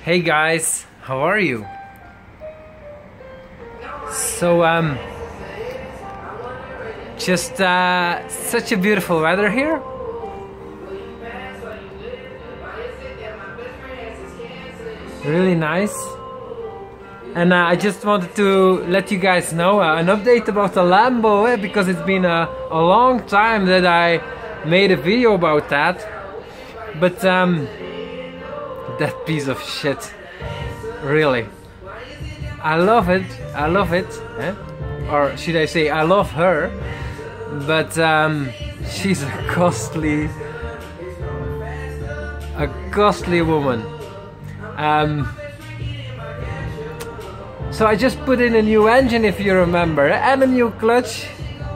Hey guys, how are you? So just such a beautiful weather here. Really nice. And I just wanted to let you guys know an update about the Lambo, because it's been a long time that I made a video about that. But that piece of shit, really, I love it, eh? Or should I say I love her, but she's a costly woman. So I just put in a new engine, if you remember, and a new clutch.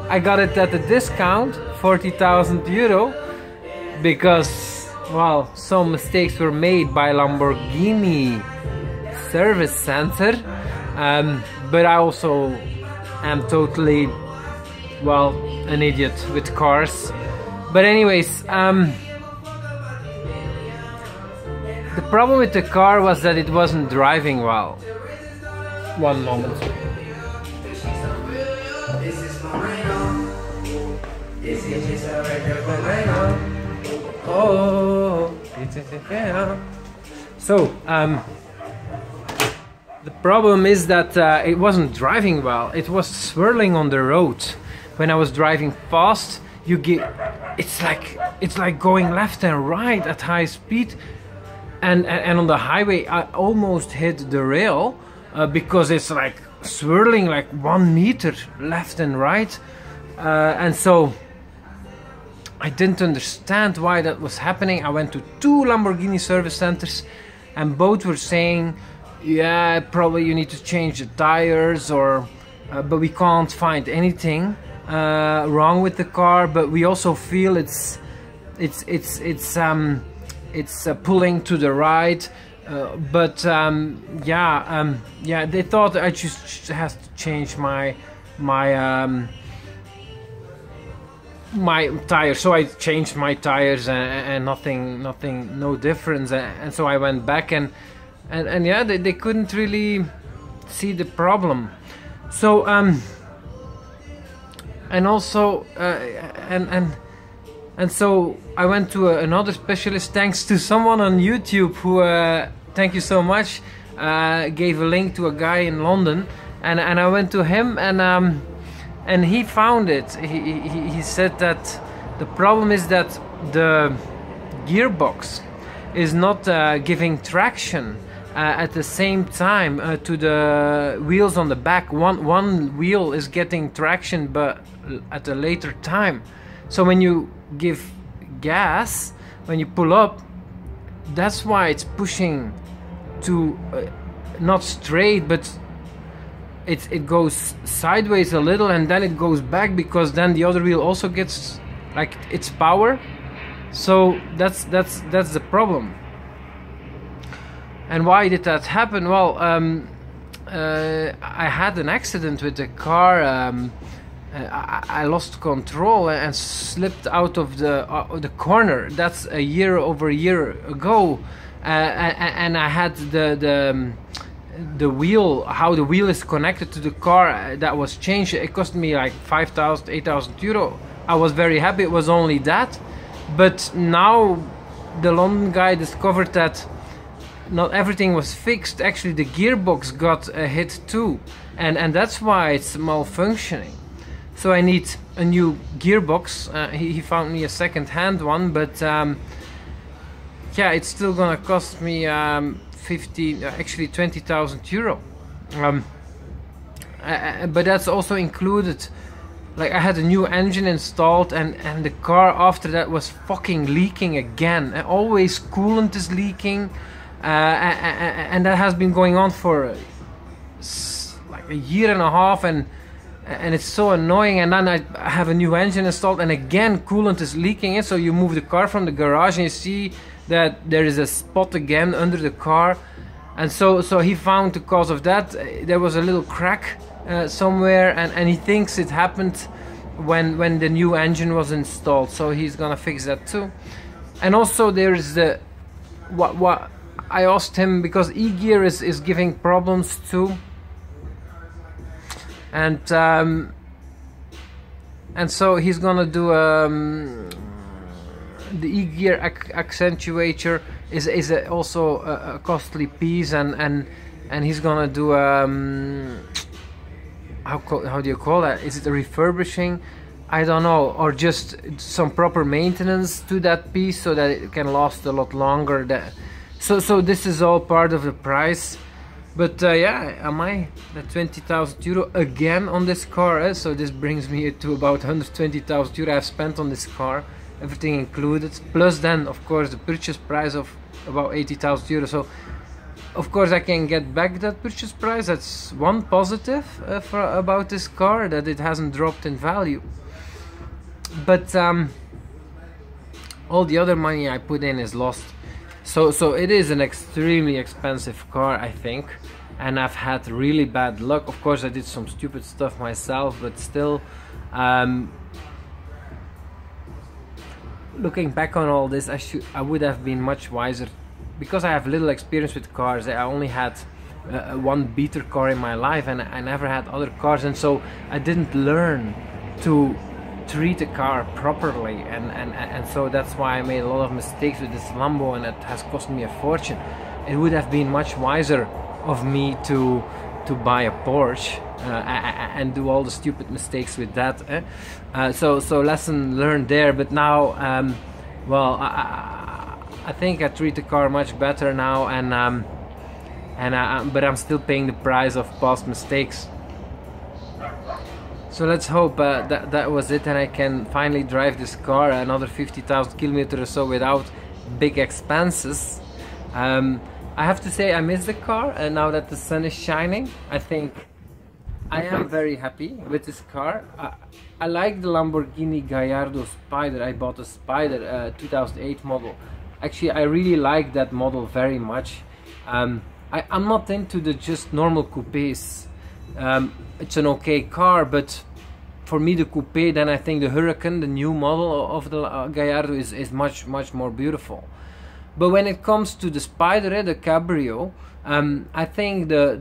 I got it at a discount, 40,000 euro, because, well, some mistakes were made by Lamborghini service center, but I also am totally, well, an idiot with cars. But anyways, the problem with the car was that it wasn't driving well. One moment. Oh, so the problem is that it wasn't driving well. It was swirling on the road. When I was driving fast, it's like going left and right at high speed, and on the highway I almost hit the rail. Because it's like swirling like 1 meter left and right, and so I didn't understand why that was happening. I went to 2 Lamborghini service centers, and both were saying, yeah, probably you need to change the tires, or but we can't find anything wrong with the car. But we also feel it's pulling to the right. Yeah, they thought I just have to change my tires. So I changed my tires, and no difference. And so I went back, and yeah, they couldn't really see the problem. So and also and so I went to another specialist, thanks to someone on YouTube who, thank you so much, gave a link to a guy in London, and I went to him, and he found it. He said that the problem is that the gearbox is not giving traction at the same time to the wheels on the back. One wheel is getting traction, but at a later time. So when you give gas, when you pull up, that's why it's pushing to not straight, but it goes sideways a little, and then it goes back, because then the other wheel also gets like its power. So that's the problem. And why did that happen? Well, I had an accident with the car. I lost control and slipped out of the corner. That's over a year ago, and I had the wheel, how the wheel is connected to the car, that was changed. It cost me like 5,000, 8,000 euro. I was very happy it was only that, but now the London guy discovered that not everything was fixed. Actually, the gearbox got a hit too, and that's why it's malfunctioning. So I need a new gearbox. He found me a second-hand one, but yeah, it's still gonna cost me 20,000 euro. But that's also included. Like, I had a new engine installed, and the car after that was fucking leaking again. Always coolant is leaking, and that has been going on for like a year and a half, and it's so annoying. And then I have a new engine installed, and again coolant is leaking in. So you move the car from the garage, and you see that there is a spot again under the car. And so he found the cause of that. There was a little crack somewhere, and he thinks it happened when the new engine was installed. So he's gonna fix that too. And also there is the what I asked him, because e-gear is giving problems too, and so he's gonna do the e-gear accentuator is also a costly piece, and he's gonna do how do you call that? Is it a refurbishing? I don't know, or just some proper maintenance to that piece so that it can last a lot longer. So this is all part of the price. But yeah, am I at 20,000 euro again on this car? So this brings me to about 120,000 euro I've spent on this car, everything included, plus then of course the purchase price of about 80,000 euro. So of course I can get back that purchase price. That's one positive about this car, that it hasn't dropped in value. But all the other money I put in is lost. So it is an extremely expensive car, I think, and I've had really bad luck. Of course I did some stupid stuff myself, but still, looking back on all this, I would have been much wiser, because I have little experience with cars. I only had one beater car in my life, and I never had other cars, and so I didn't learn to treat a car properly, and so that's why I made a lot of mistakes with this Lambo, and it has cost me a fortune. It would have been much wiser of me to buy a Porsche and do all the stupid mistakes with that. So lesson learned there. But now, well, I think I treat the car much better now, but I'm still paying the price of past mistakes. So let's hope that was it, and I can finally drive this car another 50,000 kilometers or so without big expenses. I have to say I miss the car, and now that the sun is shining, I think I am very happy with this car. I like the Lamborghini Gallardo Spider. I bought a Spider 2008 model. Actually, I really like that model very much. I'm not into the just normal coupes. It's an okay car, but for me the coupe, then I think the Hurricane, the new model of the Gallardo, is much more beautiful. But when it comes to the Spider, the Cabrio, I think the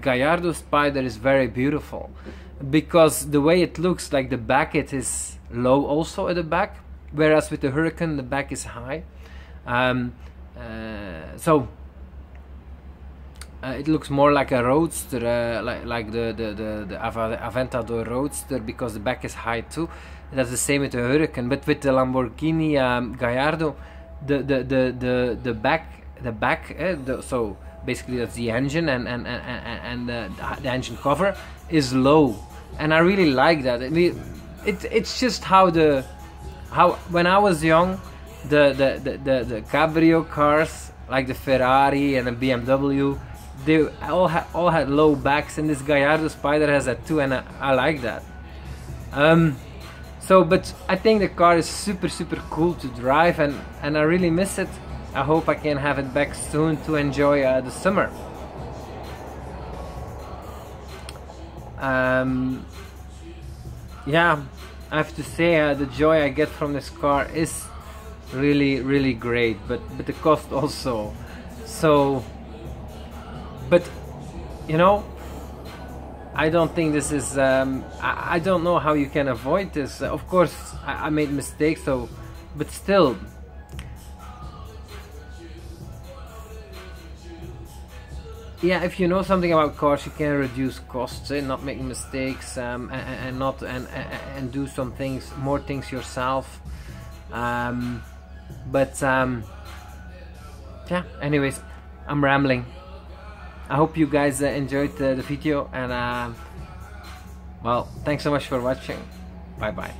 Gallardo Spider is very beautiful, because the way it looks, like the back, it is low also at the back, whereas with the Hurricane the back is high. So it looks more like a roadster, like the Aventador Roadster, because the back is high too. That's the same with the Hurricane. But with the Lamborghini Gallardo, the back, so basically that's the engine, and the engine cover is low, and I really like that. It's just how when I was young, the Cabrio cars, like the Ferrari and the BMW, they all had low backs, and this Gallardo Spider has that too, and I like that. But I think the car is super cool to drive, and I really miss it. I hope I can have it back soon to enjoy the summer. Yeah, I have to say the joy I get from this car is really great, but the cost also. So, but you know, I don't think this is I don't know how you can avoid this. Of course I made mistakes, so, but still, yeah, if you know something about cars, you can reduce costs, not make mistakes, and do some things, more things yourself. Yeah, anyways, I'm rambling. I hope you guys enjoyed the video, and well, thanks so much for watching. Bye bye.